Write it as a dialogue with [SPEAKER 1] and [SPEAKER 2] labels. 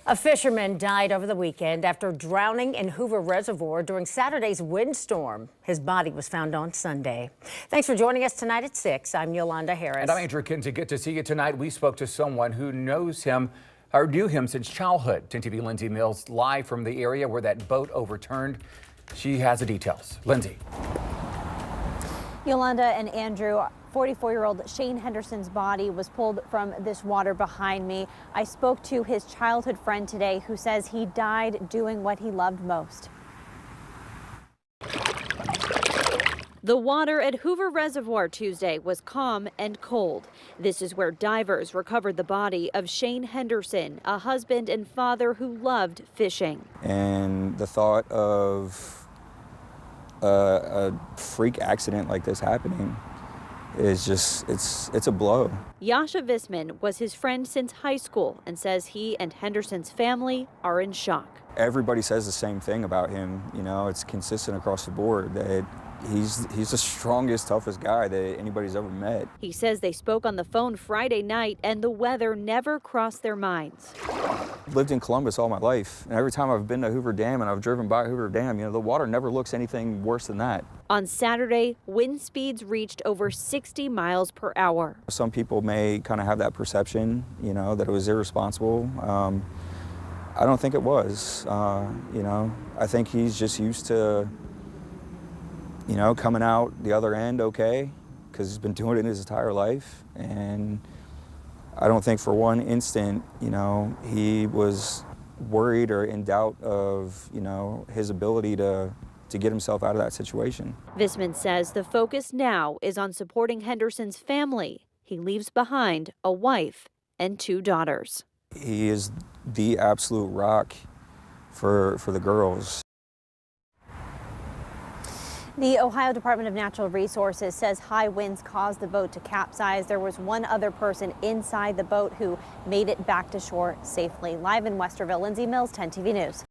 [SPEAKER 1] A fisherman died over the weekend after drowning in Hoover Reservoir during Saturday's windstorm. His body was found on Sunday. Thanks for joining us tonight at 6. I'm Yolanda Harris.
[SPEAKER 2] And I'm Andrew Kinsey. Good to see you tonight. We spoke to someone who knows him or knew him since childhood. 10 TV Lindsay Mills live from the area where that boat overturned. She has the details. Lindsay.
[SPEAKER 3] Yolanda and Andrew, 44-year-old Shane Henderson's body was pulled from this water behind me. I spoke to his childhood friend today who says he died doing what he loved most.
[SPEAKER 4] The water at Hoover Reservoir Tuesday was calm and cold. This is where divers recovered the body of Shane Henderson, a husband and father who loved fishing.
[SPEAKER 5] And the thought of a freak accident like this happening is just, it's a blow.
[SPEAKER 4] Yasha Visman was his friend since high school and says he and Henderson's family are in shock.
[SPEAKER 5] Everybody says the same thing about him. You know, it's consistent across the board that he's the strongest, toughest guy that anybody's ever met.
[SPEAKER 4] He says they spoke on the phone Friday night and the weather never crossed their minds.
[SPEAKER 5] Lived in Columbus all my life, and every time I've been to Hoover Dam and I've driven by Hoover Dam, you know, the water never looks anything worse than that.
[SPEAKER 4] On Saturday, wind speeds reached over 60 miles per hour.
[SPEAKER 5] Some people may kind of have that perception, you know, that it was irresponsible. I don't think it was. You know, I think he's just used to, you know, coming out the other end okay, because he's been doing it his entire life. And I don't think for one instant, you know, he was worried or in doubt of, you know, his ability to get himself out of that situation.
[SPEAKER 4] Visman says the focus now is on supporting Henderson's family. He leaves behind a wife and 2 daughters.
[SPEAKER 5] He is the absolute rock for the girls.
[SPEAKER 3] The Ohio Department of Natural Resources says high winds caused the boat to capsize. There was one other person inside the boat who made it back to shore safely. Live in Westerville, Lindsay Mills, 10 TV News.